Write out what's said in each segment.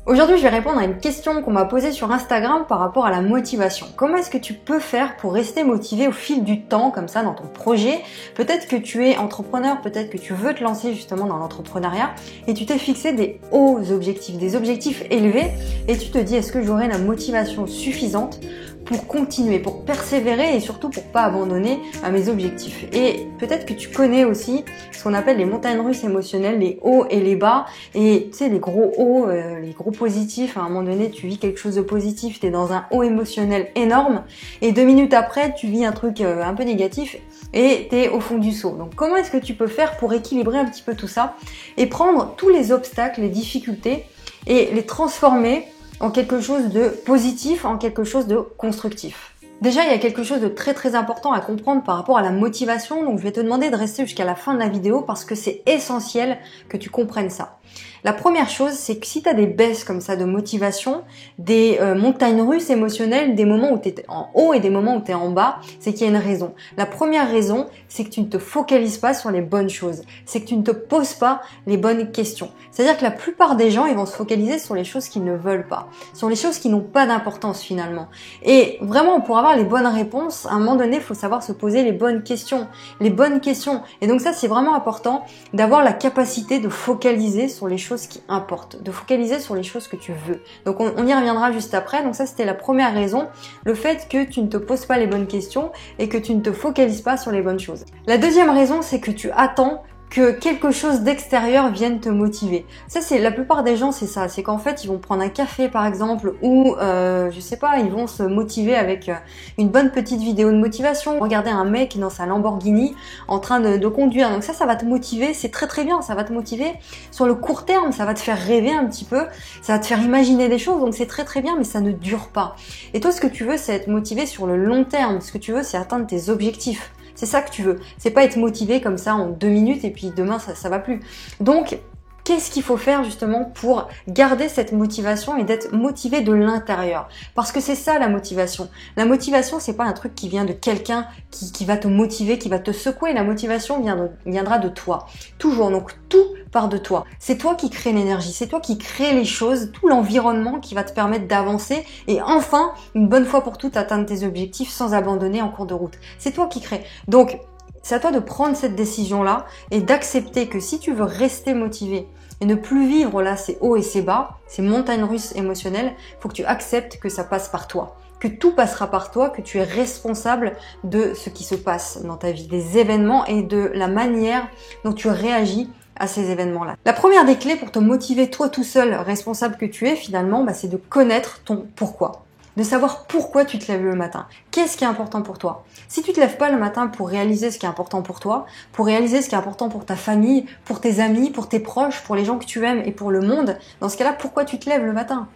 Aujourd'hui, je vais répondre à une question qu'on m'a posée sur Instagram par rapport à la motivation. Comment est-ce que tu peux faire pour rester motivé au fil du temps, comme ça, dans ton projet? Peut-être que tu es entrepreneur, peut-être que tu veux te lancer justement dans l'entrepreneuriat et tu t'es fixé des hauts objectifs, des objectifs élevés et tu te dis, est-ce que j'aurai la motivation suffisante pour continuer, pour persévérer et surtout pour pas abandonner à mes objectifs. Et peut-être que tu connais aussi ce qu'on appelle les montagnes russes émotionnelles, les hauts et les bas. Et tu sais, les gros hauts, les gros positifs, à un moment donné, tu vis quelque chose de positif, tu es dans un haut émotionnel énorme. Et 2 minutes après, tu vis un truc un peu négatif et tu es au fond du seau. Donc comment est-ce que tu peux faire pour équilibrer un petit peu tout ça et prendre tous les obstacles, les difficultés et les transformer en quelque chose de positif, en quelque chose de constructif. Déjà, il y a quelque chose de très important à comprendre par rapport à la motivation, donc je vais te demander de rester jusqu'à la fin de la vidéo parce que c'est essentiel que tu comprennes ça. La première chose, c'est que si tu as des baisses comme ça de motivation, des montagnes russes émotionnelles, des moments où tu es en haut et des moments où tu es en bas, c'est qu'il y a une raison. La première raison, c'est que tu ne te focalises pas sur les bonnes choses. C'est que tu ne te poses pas les bonnes questions. C'est-à-dire que la plupart des gens, ils vont se focaliser sur les choses qu'ils ne veulent pas, sur les choses qui n'ont pas d'importance finalement. Et vraiment, pour avoir les bonnes réponses, à un moment donné, il faut savoir se poser les bonnes questions. Les bonnes questions. Et donc ça, c'est vraiment important d'avoir la capacité de focaliser sur les choses qui importent, de focaliser sur les choses que tu veux. Donc on y reviendra juste après. Donc ça, c'était la première raison, le fait que tu ne te poses pas les bonnes questions et que tu ne te focalises pas sur les bonnes choses. La deuxième raison, c'est que tu attends que quelque chose d'extérieur vienne te motiver. Ça, c'est la plupart des gens, c'est ça. C'est qu'en fait, ils vont prendre un café, par exemple, ou je sais pas, ils vont se motiver avec une bonne petite vidéo de motivation. Regarder un mec dans sa Lamborghini en train de conduire. Donc ça va te motiver. C'est très bien. Ça va te motiver sur le court terme. Ça va te faire rêver un petit peu. Ça va te faire imaginer des choses. Donc c'est très bien, mais ça ne dure pas. Et toi, ce que tu veux, c'est être motivé sur le long terme. Ce que tu veux, c'est atteindre tes objectifs. C'est ça que tu veux. C'est pas être motivé comme ça en 2 minutes et puis demain ça va plus. Donc, qu'est-ce qu'il faut faire justement pour garder cette motivation et d'être motivé de l'intérieur? Parce que c'est ça la motivation. La motivation, c'est pas un truc qui vient de quelqu'un qui va te motiver, qui va te secouer. La motivation viendra de toi. Toujours. Donc tout part de toi. C'est toi qui crée l'énergie. C'est toi qui crée les choses, tout l'environnement qui va te permettre d'avancer et enfin, une bonne fois pour toutes, atteindre tes objectifs sans abandonner en cours de route. C'est toi qui crée. Donc, c'est à toi de prendre cette décision-là et d'accepter que si tu veux rester motivé et ne plus vivre là ces hauts et ces bas, ces montagnes russes émotionnelles, il faut que tu acceptes que ça passe par toi, que tout passera par toi, que tu es responsable de ce qui se passe dans ta vie, des événements et de la manière dont tu réagis à ces événements-là. La première des clés pour te motiver toi tout seul, responsable que tu es finalement, c'est de connaître ton pourquoi. De savoir pourquoi tu te lèves le matin. Qu'est-ce qui est important pour toi? Si tu te lèves pas le matin pour réaliser ce qui est important pour toi, pour réaliser ce qui est important pour ta famille, pour tes amis, pour tes proches, pour les gens que tu aimes et pour le monde, dans ce cas-là, pourquoi tu te lèves le matin?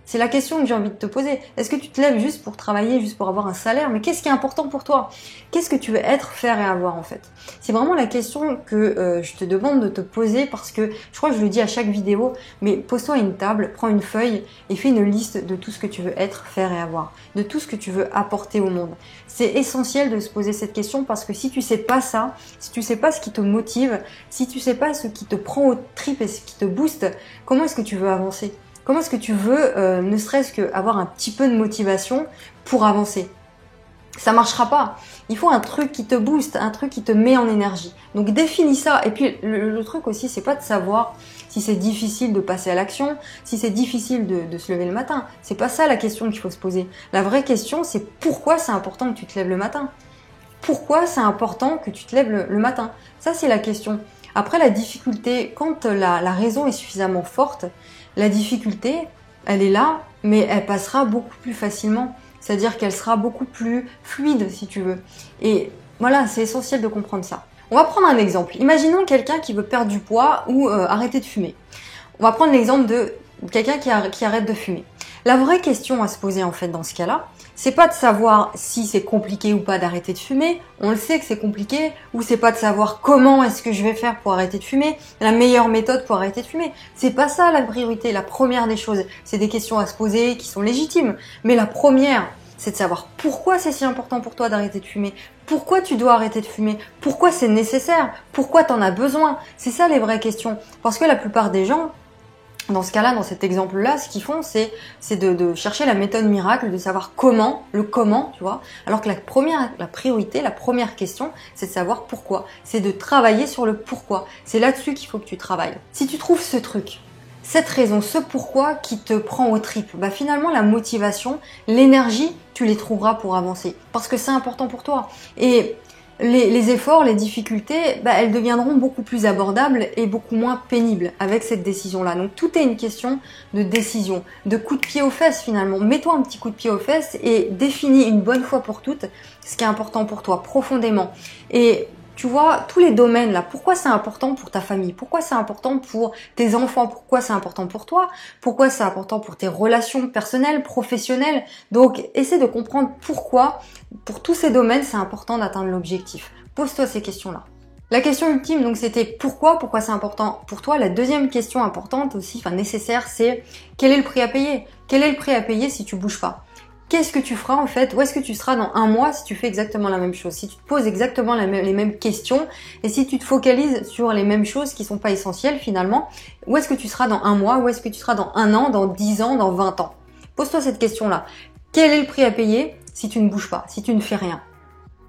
C'est la question que j'ai envie de te poser. Est-ce que tu te lèves juste pour travailler, juste pour avoir un salaire? Mais qu'est-ce qui est important pour toi? Qu'est-ce que tu veux être, faire et avoir en fait? C'est vraiment la question que je te demande de te poser parce que je crois que je le dis à chaque vidéo, mais pose-toi à une table, prends une feuille et fais une liste de tout ce que tu veux être, faire et avoir, de tout ce que tu veux apporter au monde. C'est essentiel de se poser cette question parce que si tu sais pas ça, si tu sais pas ce qui te motive, si tu sais pas ce qui te prend aux tripes et ce qui te booste, comment est-ce que tu veux avancer? Comment est-ce que tu veux, ne serait-ce qu'avoir un petit peu de motivation pour avancer? Ça marchera pas. Il faut un truc qui te booste, un truc qui te met en énergie. Donc définis ça. Et puis le truc aussi, c'est pas de savoir si c'est difficile de passer à l'action, si c'est difficile de se lever le matin. C'est pas ça la question qu'il faut se poser. La vraie question, c'est pourquoi c'est important que tu te lèves le matin? Pourquoi c'est important que tu te lèves le matin? Ça, c'est la question. Après, la difficulté, quand la raison est suffisamment forte, la difficulté, elle est là, mais elle passera beaucoup plus facilement. C'est-à-dire qu'elle sera beaucoup plus fluide, si tu veux. Et voilà, c'est essentiel de comprendre ça. On va prendre un exemple. Imaginons quelqu'un qui veut perdre du poids ou arrêter de fumer. On va prendre l'exemple de quelqu'un qui arrête de fumer. La vraie question à se poser en fait dans ce cas-là, c'est pas de savoir si c'est compliqué ou pas d'arrêter de fumer, on le sait que c'est compliqué, ou c'est pas de savoir comment est-ce que je vais faire pour arrêter de fumer, la meilleure méthode pour arrêter de fumer. C'est pas ça la priorité, la première des choses. C'est des questions à se poser qui sont légitimes, mais la première, c'est de savoir pourquoi c'est si important pour toi d'arrêter de fumer, pourquoi tu dois arrêter de fumer, pourquoi c'est nécessaire, pourquoi t'en as besoin. C'est ça les vraies questions. Parce que la plupart des gens, Dans ce cas-là, dans cet exemple-là, ce qu'ils font, c'est de chercher la méthode miracle, de savoir comment, le comment, tu vois. Alors que la priorité, la première question, c'est de savoir pourquoi. C'est de travailler sur le pourquoi. C'est là-dessus qu'il faut que tu travailles. Si tu trouves ce truc, cette raison, ce pourquoi qui te prend aux tripes, bah finalement la motivation, l'énergie, tu les trouveras pour avancer. Parce que c'est important pour toi. Et les efforts, les difficultés, bah, elles deviendront beaucoup plus abordables et beaucoup moins pénibles avec cette décision-là. Donc tout est une question de décision, de coup de pied aux fesses finalement. Mets-toi un petit coup de pied aux fesses et définis une bonne fois pour toutes ce qui est important pour toi profondément. Et tu vois, tous les domaines là, pourquoi c'est important pour ta famille, pourquoi c'est important pour tes enfants, pourquoi c'est important pour toi, pourquoi c'est important pour tes relations personnelles, professionnelles. Donc, essaie de comprendre pourquoi, pour tous ces domaines, c'est important d'atteindre l'objectif. Pose-toi ces questions-là. La question ultime, donc, c'était pourquoi c'est important pour toi. La deuxième question importante aussi, nécessaire, c'est quel est le prix à payer? Quel est le prix à payer si tu bouges pas? Qu'est-ce que tu feras en fait? Où est-ce que tu seras dans un mois si tu fais exactement la même chose? Si tu te poses exactement les mêmes questions et si tu te focalises sur les mêmes choses qui sont pas essentielles finalement, où est-ce que tu seras dans un mois? Où est-ce que tu seras dans un an, dans 10 ans, dans 20 ans? Pose-toi cette question-là. Quel est le prix à payer si tu ne bouges pas, si tu ne fais rien?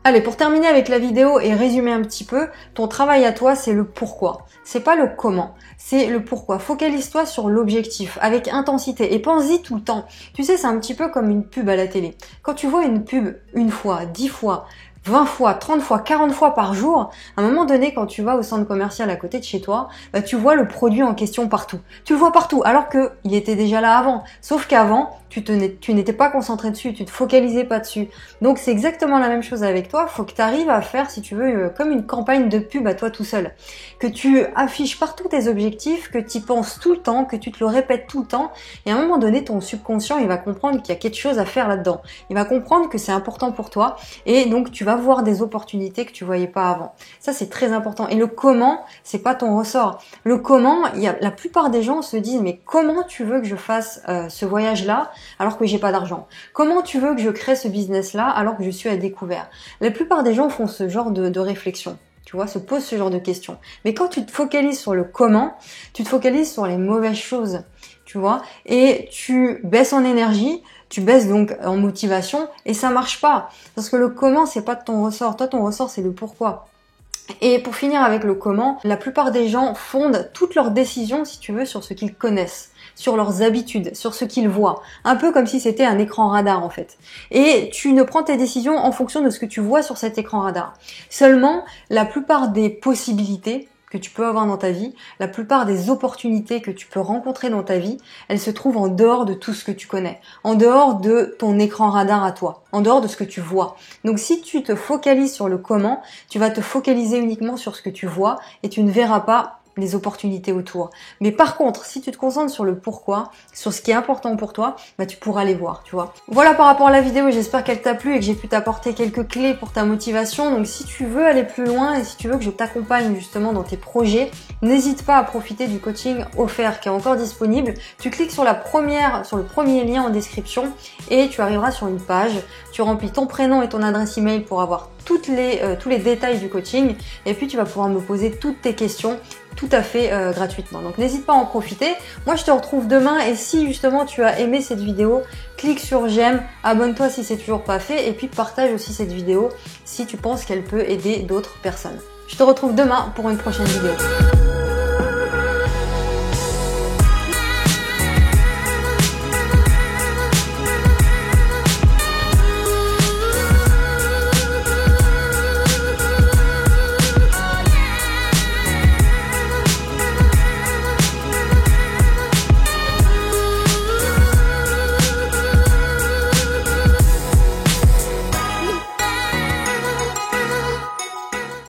Allez, pour terminer avec la vidéo et résumer un petit peu, ton travail à toi, c'est le pourquoi. C'est pas le comment, c'est le pourquoi. Focalise-toi sur l'objectif avec intensité et pense-y tout le temps. Tu sais, c'est un petit peu comme une pub à la télé. Quand tu vois une pub une fois, 10 fois, 20 fois, 30 fois, 40 fois par jour, à un moment donné, quand tu vas au centre commercial à côté de chez toi, bah, tu vois le produit en question partout. Tu le vois partout, alors que il était déjà là avant. Sauf qu'avant, tu n'étais pas concentré dessus, tu te focalisais pas dessus. Donc c'est exactement la même chose avec toi. Faut que tu arrives à faire, si tu veux, comme une campagne de pub à toi tout seul. Que tu affiches partout tes objectifs, que tu y penses tout le temps, que tu te le répètes tout le temps. Et à un moment donné, ton subconscient, il va comprendre qu'il y a quelque chose à faire là-dedans. Il va comprendre que c'est important pour toi. Et donc, tu vas voir des opportunités que tu voyais pas avant. Ça, c'est très important. Et le comment, c'est pas ton ressort. Le comment, la plupart des gens se disent, mais comment tu veux que je fasse ce voyage-là alors que j'ai pas d'argent? Comment tu veux que je crée ce business-là alors que je suis à découvert? La plupart des gens font ce genre de réflexion. Tu vois, se posent ce genre de questions. Mais quand tu te focalises sur le comment, tu te focalises sur les mauvaises choses, tu vois, et tu baisses en énergie, tu baisses donc en motivation, et ça marche pas. Parce que le comment, c'est pas de ton ressort. Toi, ton ressort, c'est le pourquoi. Et pour finir avec le comment, la plupart des gens fondent toutes leurs décisions, si tu veux, sur ce qu'ils connaissent, sur leurs habitudes, sur ce qu'ils voient. Un peu comme si c'était un écran radar en fait. Et tu ne prends tes décisions en fonction de ce que tu vois sur cet écran radar. Seulement, la plupart des possibilités que tu peux avoir dans ta vie, la plupart des opportunités que tu peux rencontrer dans ta vie, elles se trouvent en dehors de tout ce que tu connais, en dehors de ton écran radar à toi, en dehors de ce que tu vois. Donc si tu te focalises sur le comment, tu vas te focaliser uniquement sur ce que tu vois et tu ne verras pas les opportunités autour. Mais par contre, si tu te concentres sur le pourquoi, sur ce qui est important pour toi, bah tu pourras les voir, tu vois. Voilà par rapport à la vidéo, j'espère qu'elle t'a plu et que j'ai pu t'apporter quelques clés pour ta motivation. Donc si tu veux aller plus loin et si tu veux que je t'accompagne justement dans tes projets, n'hésite pas à profiter du coaching offert qui est encore disponible. Tu cliques sur le premier lien en description et tu arriveras sur une page. Tu remplis ton prénom et ton adresse email pour avoir tous les détails du coaching et puis tu vas pouvoir me poser toutes tes questions tout à fait gratuitement. Donc n'hésite pas à en profiter. Moi je te retrouve demain et si justement tu as aimé cette vidéo, clique sur j'aime, abonne-toi si c'est toujours pas fait et puis partage aussi cette vidéo si tu penses qu'elle peut aider d'autres personnes. Je te retrouve demain pour une prochaine vidéo.